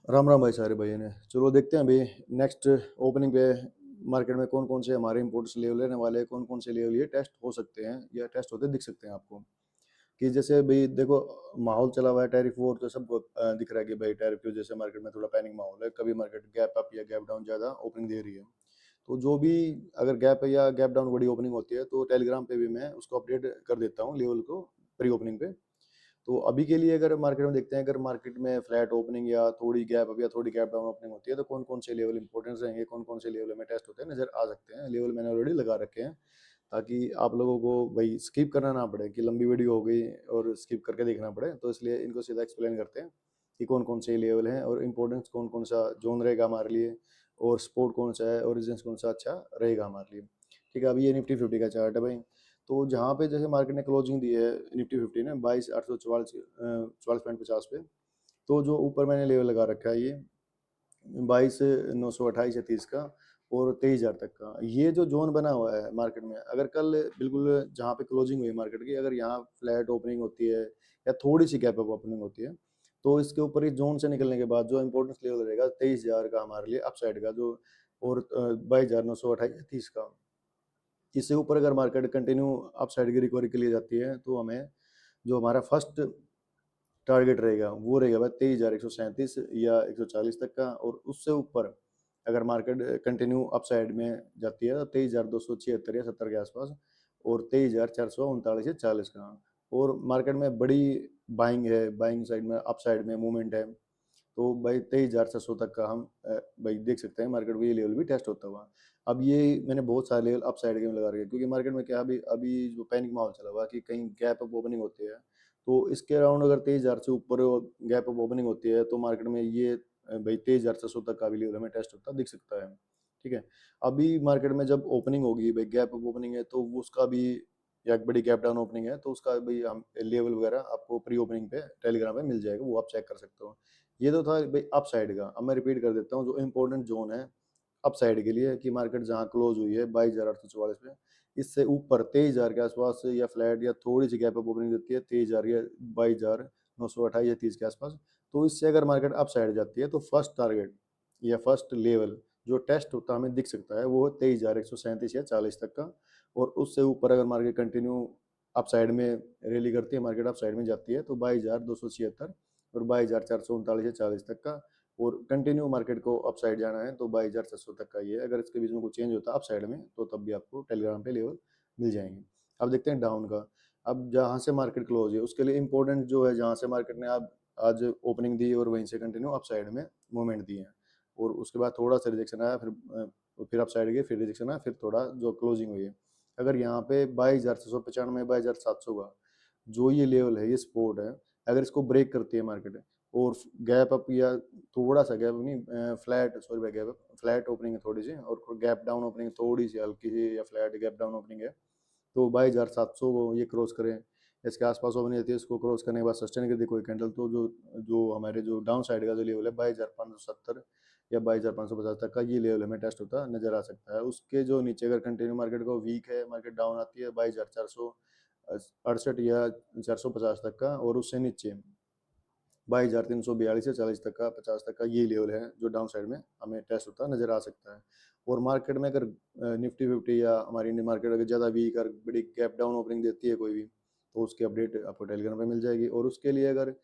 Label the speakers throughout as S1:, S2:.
S1: राम राम भाई सारे भाई ने। चलो देखते हैं अभी नेक्स्ट ओपनिंग पे मार्केट में कौन कौन से हमारे इंपोर्ट्स लेवल लेने वाले हैं, कौन कौन से लेवल ये टेस्ट हो सकते हैं या टेस्ट होते दिख सकते हैं आपको। कि जैसे भाई देखो, माहौल चला हुआ है टैरिफ वॉर, तो सबको दिख रहा है कि भाई टैरिफ की वजह से मार्केट में थोड़ा पैनिक माहौल है। कभी मार्केट गैप अप या गैप डाउन ज़्यादा ओपनिंग दे रही है। तो जो भी अगर गैप या गैप डाउन बड़ी ओपनिंग होती है तो टेलीग्राम पे भी मैं उसको अपडेट कर देता हूँ लेवल को प्री ओपनिंग पे। तो अभी के लिए अगर मार्केट में देखते हैं, अगर मार्केट में फ्लैट ओपनिंग या थोड़ी गैप अप या थोड़ी गैप डाउन ओपनिंग होती है तो कौन कौन से लेवल इंपॉर्टेंस रहेंगे, कौन कौन से लेवल में टेस्ट होते हैं नजर आ सकते हैं। लेवल मैंने ऑलरेडी लगा रखे हैं ताकि आप लोगों को भाई स्किप करना ना पड़े कि लंबी वीडियो हो गई और स्किप करके देखना पड़े। तो इसलिए इनको सीधा एक्सप्लेन करते हैं कि कौन कौन से लेवल हैं और इम्पोर्टेंस कौन कौन सा जोन रहेगा हमारे लिए, और सपोर्ट कौन सा है और रेजिस्टेंस कौन सा अच्छा रहेगा हमारे लिए। ठीक है, अभी ये निफ्टी 50 का चार्ट है भाई। तो जहाँ पे जैसे मार्केट ने क्लोजिंग दी है निफ्टी 50 ने 22,844 44.50 पे, तो जो ऊपर मैंने लेवल लगा रखा है ये 22,928 या 30 का और 23,000 तक का, ये जो जोन बना हुआ है मार्केट में, अगर कल बिल्कुल जहाँ पे क्लोजिंग हुई मार्केट की, अगर यहाँ फ्लैट ओपनिंग होती है या थोड़ी सी गैप अप ओपनिंग होती है तो इसके ऊपर इस जोन से निकलने के बाद जो इंपॉर्टेंस लेवल रहेगा 23,000 का हमारे लिए अपसाइड का, जो और 22,928 30 का। इससे ऊपर अगर मार्केट कंटिन्यू अपसाइड की रिकवरी के लिए जाती है तो हमें जो हमारा फर्स्ट टारगेट रहेगा वो रहेगा भाई 23,137 या 140 तक का। और उससे ऊपर अगर मार्केट कंटिन्यू अपसाइड में जाती है तो 23,276 या 70 के आसपास, और 23,439 या 40 का। और मार्केट में बड़ी बाइंग है, बाइंग साइड में अपसाइड में मूवमेंट है, तो भाई 23,600 तक का हम भाई देख सकते हैं मार्केट को ये लेवल भी टेस्ट होता हुआ। अब ये मैंने बहुत सारे लेवल अप साइड के में लगा रखे हैं क्योंकि मार्केट में क्या अभी अभी जो पैनिक माहौल चला हुआ है कि कहीं गैप अप ओपनिंग होती है, तो इसके अराउंड अगर 23,000 से ऊपर गैप अप ओपनिंग होती है तो मार्केट में ये भाई 23,600 तक का भी लेवल हमें टेस्ट होता दिख सकता है। ठीक है, अभी मार्केट में जब ओपनिंग होगी भाई गैप अप ओपनिंग है तो वो उसका भी, या एक बड़ी गैप डाउन ओपनिंग है तो उसका भी हम लेवल वगैरह आपको प्री ओपनिंग पे टेलीग्राम पे मिल जाएगा, वो आप चेक कर सकते हो। ये तो था भाई अप साइड का। अब मैं रिपीट कर देता हूँ जो इंपॉर्टेंट जोन है अप साइड के लिए कि मार्केट जहाँ क्लोज हुई है 22,844 पे, इससे ऊपर 23,000 के आसपास या फ्लैट या थोड़ी सी गैप अप ओपनिंग देती है 23,000 या 22,928 या 30 के आसपास, तो इससे अगर मार्केट अप साइड जाती है तो फर्स्ट टारगेट या फर्स्ट लेवल जो टेस्ट होता हमें दिख सकता है वो 23,137 या 40 तक का। और उससे ऊपर अगर मार्केट कंटिन्यू अप साइड में रैली करती है, मार्केट अप साइड में जाती है तो 22,276 और 22,439 या 40 तक का। और कंटिन्यू मार्केट को अप साइड जाना है तो 22,600 तक का ये है। अगर इसके बीच में कुछ चेंज होता है अप साइड में तो तब भी आपको टेलीग्राम पे लेवल मिल जाएंगे। अब देखते हैं डाउन का। अब जहाँ से मार्केट क्लोज है उसके लिए इंपॉर्टेंट जो है जहाँ से मार्केट ने अब आज ओपनिंग दी और वहीं से कंटिन्यू अप साइड में मूवमेंट दी है, और उसके बाद थोड़ा सा रिजेक्शन आया, फिर अप साइड गए, फिर रिजेक्शन आया, फिर थोड़ा जो क्लोजिंग हुई है। अगर यहाँ पे 22,695 22,700 का जो ये लेवल है ये सपोर्ट है, अगर इसको ब्रेक करती है मार्केट और गैप अप या थोड़ा सा गैप नहीं, फ्लैट सॉरी भाई गैप फ्लैट ओपनिंग है थोड़ी सी, और गैप डाउन ओपनिंग थोड़ी सी हल्की सी या फ्लैट गैप डाउन ओपनिंग है, तो 22,700 को ये क्रॉस करें, इसके आसपास ओपनिंग रहती है, इसको क्रॉस करने के बाद सस्टेन कर दी कोई कैंडल तो जो जो हमारे जो डाउन साइड का जो लेवल है 22,570 या 22,550 तक का ये लेवल हमें टेस्ट होता नजर आ सकता है। उसके जो नीचे अगर कंटिन्यू मार्केट को वीक है, मार्केट डाउन आती है 22,468 या 450 तक का, और उससे नीचे 22,342 से 40 तक का 50 तक का ये लेवल है जो डाउन साइड में हमें टेस्ट होता नजर आ सकता है। और मार्केट में अगर निफ्टी 50 या हमारी इंडियन मार्केट अगर ज़्यादा वीक और बड़ी गैप डाउन ओपनिंग देती है कोई भी, तो उसकी अपडेट आपको टेलीग्राम पे मिल जाएगी। और उसके लिए अगर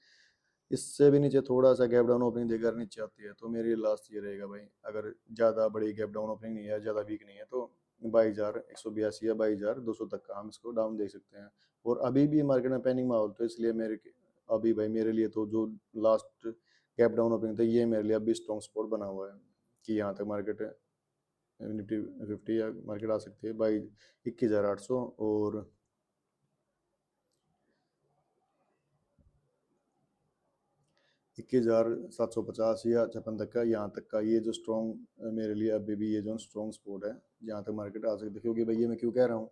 S1: इससे भी नीचे थोड़ा सा गैप डाउन ओपनिंग देकर नीचे आती है तो मेरी लास्ट ये रहेगा भाई, अगर ज़्यादा बड़ी गैप डाउन ओपनिंग नहीं है, ज़्यादा वीक नहीं है, तो 22,182 या 22,200 तक का हम इसको डाउन देख सकते हैं। और अभी भी मार्केट में पैनिक माहौल, तो इसलिए मेरे अभी भाई मेरे लिए तो जो लास्ट गैप डाउन ओपनिंग था ये मेरे लिए अभी स्ट्रॉन्ग स्पॉट बना हुआ है कि यहाँ तक मार्केट निफ्टी 50 या मार्केट आ सकती है बाई 21,800 और 21,750 या 56 तक का, यहाँ तक का ये जो स्ट्रॉन्ग मेरे लिए अभी भी ये जो स्ट्रॉन्ग स्पॉट है जहाँ तक मार्केट आ सकती है। क्योंकि भैया मैं क्यों कह रहा हूँ,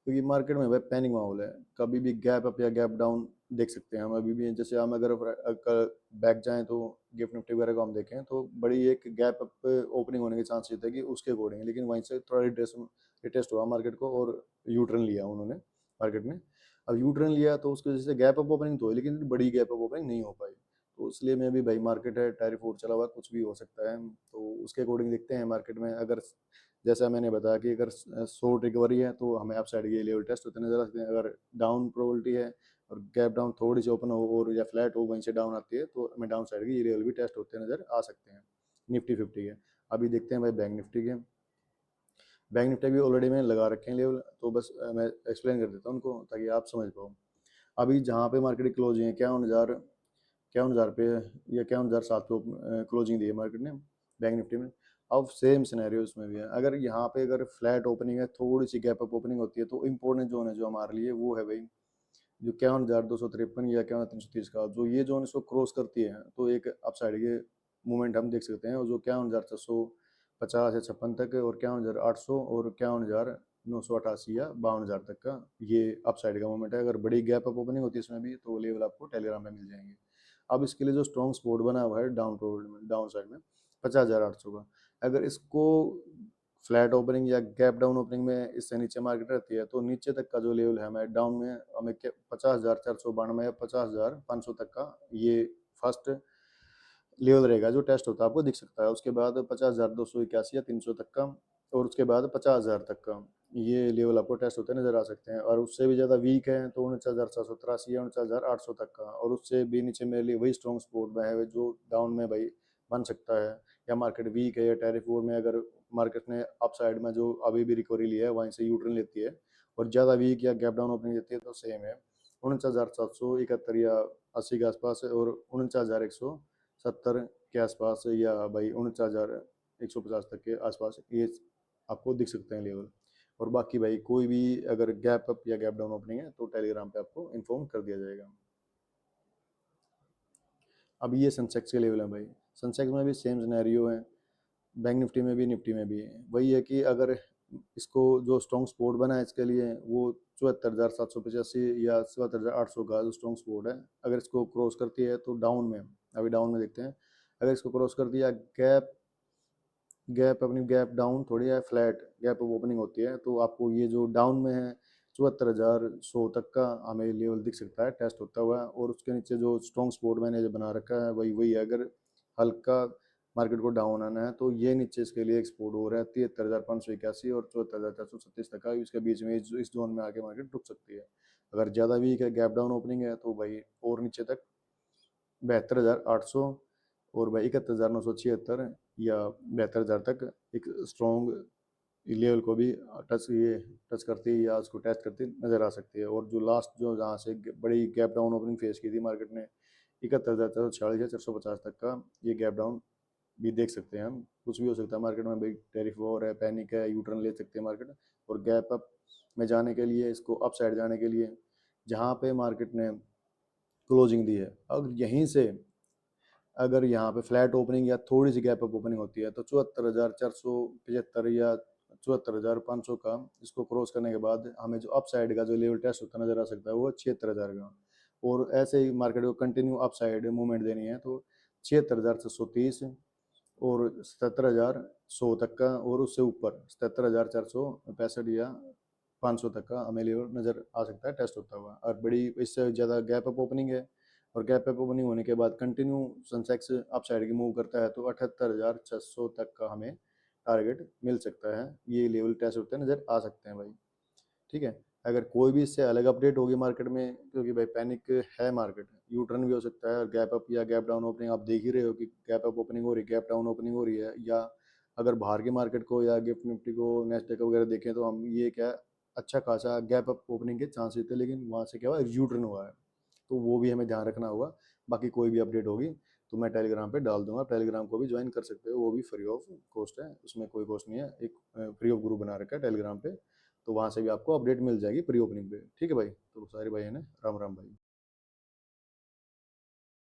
S1: क्योंकि मार्केट में भाई पैनिक माहौल है, कभी भी गैप अप या गैप डाउन देख सकते हैं हम अभी भी। जैसे हम अगर बैक जाएं तो गिफ्ट निफ्टी वगैरह को हम देखें तो बड़ी एक गैप अप ओपनिंग होने के चांस रहते हैं कि उसके अकॉर्डिंग, लेकिन वहीं से थोड़ा रिटेस्ट हुआ मार्केट को और यू टर्न लिया उन्होंने मार्केट ने। अब यू टर्न लिया तो उसकी वजह से गैप अप ओपनिंग तो है लेकिन बड़ी गैप अप ओपनिंग नहीं हो पाई। तो इसलिए मैं भी भाई मार्केट है, टैरिफ और चला हुआ है, कुछ भी हो सकता है, तो उसके अकॉर्डिंग देखते हैं मार्केट में। अगर जैसा मैंने बताया कि अगर शॉर्ट रिकवरी है तो हमें अप साइड के लेवल टेस्ट होते नजर आते हैं। अगर डाउन प्रोबेबिलिटी है और गैप डाउन थोड़ी सी ओपन हो और या फ्लैट हो, वहीं से डाउन आती है, तो हमें डाउन साइड के ये लेवल भी टेस्ट होते नजर आ सकते हैं निफ्टी 50 के। अभी देखते हैं भाई बैंक निफ्टी के। बैंक निफ्टी भी ऑलरेडी मैंने लगा रखे हैं लेवल, तो बस मैं एक्सप्लेन कर देता हूँ उनको ताकि आप समझ पाओ। अभी जहाँ पे मार्केट की क्लोजिंग है 51,000 पे या 51,700 पे क्लोजिंग दी है मार्केट ने बैंक निफ्टी में। अब सेम सिनेरियो इसमें भी है। अगर यहाँ पे अगर फ्लैट ओपनिंग है, थोड़ी सी गैप अप ओपनिंग होती है, तो इंपॉर्टेंट जोन है जो हमारे लिए वो है भाई जो 51,253 या 51,330 का, जो ये जोन इसको क्रॉस करती है तो एक अपसाइड के मूवमेंट हम देख सकते हैं। और जो 51,450 या 56 तक और 51,800 और 51,988 या 52,000 तक का ये अपसाइड का मूवमेंट है। अगर बड़ी गैप अप ओपनिंग होती है इसमें भी, तो लेवल आपको टेलीग्राम में मिल जाएंगे। अब इसके लिए जो स्ट्रॉन्ग सपोर्ट बना हुआ है डाउन साइड में 50,800 का, अगर इसको फ्लैट ओपनिंग या गैप डाउन ओपनिंग में इससे नीचे मार्केट रहती है, तो नीचे तक का जो लेवल है हमें डाउन में हमें 50,492 या 50,500 तक का ये फर्स्ट लेवल रहेगा जो टेस्ट होता है, आपको दिख सकता है। उसके बाद 50,281 या 300 तक का, और उसके बाद 50,000 तक का ये लेवल आपको टेस्ट होते नजर आ सकते हैं। और उससे भी ज़्यादा वीक है तो 49,783 या 49,800 तक का, और उससे भी नीचे मेरे लिए वही स्ट्रॉन्ग सपोर्ट में है जो डाउन में भाई बन सकता है। या मार्केट वीक है या टैरिफ वॉर में अगर मार्केट ने अप साइड में जो अभी भी रिकवरी लिया है वहीं से यूटर्न लेती है और ज़्यादा वीक या गैप डाउन ओपनिंग देती है, तो सेम है 49,771 या 80 के आसपास, और 49,170 के आसपास, या भाई 49,150 तक के आसपास ये आपको दिख सकते हैं लेवल। और बाकी भाई कोई भी अगर गैप अप या गैप डाउन ओपनिंग है तो टेलीग्राम पे आपको इन्फॉर्म कर दिया जाएगा। अब ये सेंसेक्स के लेवल है भाई। सेंसेक्स में भी सेम सिनेरियो है, बैंक निफ्टी में भी निफ्टी में भी है। वही है कि अगर इसको जो स्ट्रॉन्ग सपोर्ट बना है इसके लिए वो 74,785 या 74,800 का जो स्ट्रॉन्ग सपोर्ट है, अगर इसको क्रॉस करती है तो डाउन में, अभी डाउन में देखते हैं, अगर इसको क्रॉस कर दिया गैप गैप अपनी गैप डाउन थोड़ी है, फ्लैट गैप ओपनिंग होती है, तो आपको ये जो डाउन में है 74,100 तक का हमें लेवल दिख सकता है टेस्ट होता हुआ। और उसके नीचे जो स्ट्रॉन्ग सपोर्ट मैंने जो बना रखा है वही वही है। अगर हल्का मार्केट को डाउन आना है तो ये नीचे इसके लिए एक्सपोर्ट हो रहा है 73,581 और 74,436 तक का, इसके बीच में इस जोन में आके मार्केट रुक सकती है। अगर ज़्यादा वीक है गैप डाउन ओपनिंग है तो भाई और नीचे तक 72,800 और भाई 71,976 या 72,000 तक एक स्ट्रॉन्ग लेवल को भी टच करती है या उसको टेस्ट करती नजर आ सकती है। और जो लास्ट जो जहाँ से बड़ी गैप डाउन ओपनिंग फेस की थी मार्केट ने 71,440 या 450 तक का ये गैप डाउन भी देख सकते हैं हम। कुछ भी हो सकता है मार्केट में भाई, टैरिफ वॉर है, पैनिक है, यूटर्न ले सकते हैं मार्केट। और गैप अप में जाने के लिए, इसको अप साइड जाने के लिए जहाँ पे मार्केट ने क्लोजिंग दी है, अगर यहीं से अगर यहाँ पे फ्लैट ओपनिंग या थोड़ी सी गैप अप ओपनिंग होती है तो 74,475 या 74,500 का इसको क्रॉस करने के बाद हमें जो अप साइड का जो लेवल टेस्ट होता नजर आ सकता है वो 76,000 का। और ऐसे ही मार्केट को कंटिन्यू अप साइड मूवमेंट देनी है तो 76,630 और 77,100 तक का, और उससे ऊपर 77,465 या 500 तक का हमें लेवल नज़र आ सकता है टेस्ट होता हुआ। और बड़ी इससे ज़्यादा गैप अप ओपनिंग है और गैप अप ओपनिंग होने के बाद कंटिन्यू सेंसेक्स अप साइड की मूव करता है तो 78,600 तक का हमें टारगेट मिल सकता है। ये लेवल टेस्ट होते हैं नज़र आ सकते हैं भाई। ठीक है, अगर कोई भी इससे अलग अपडेट होगी मार्केट में, क्योंकि भाई पैनिक है मार्केट, यू टर्न भी हो सकता है, गैप अप या गैप डाउन ओपनिंग आप देख ही रहे हो कि गैप अप ओपनिंग हो रही है, गैप डाउन ओपनिंग हो रही है। या अगर बाहर की मार्केट को या गिफ्ट निफ्टी को नेस्डेक वगैरह देखें तो हम ये क्या अच्छा खासा गैप अप ओपनिंग के चांसेस थे, लेकिन वहाँ से क्या हुआ, यू टर्न हुआ है, तो वो भी हमें ध्यान रखना होगा। बाकी कोई भी अपडेट होगी तो मैं टेलीग्राम पे डाल दूंगा, टेलीग्राम को भी ज्वाइन कर सकते हो, वो भी फ्री ऑफ कॉस्ट है, उसमें कोई कॉस्ट नहीं है। एक फ्री ऑफ ग्रुप बना रखा है टेलीग्राम पे, तो वहाँ से भी आपको अपडेट मिल जाएगी प्री ओपनिंग पे। ठीक है भाई, तो सारे भाई है ना, राम राम भाई।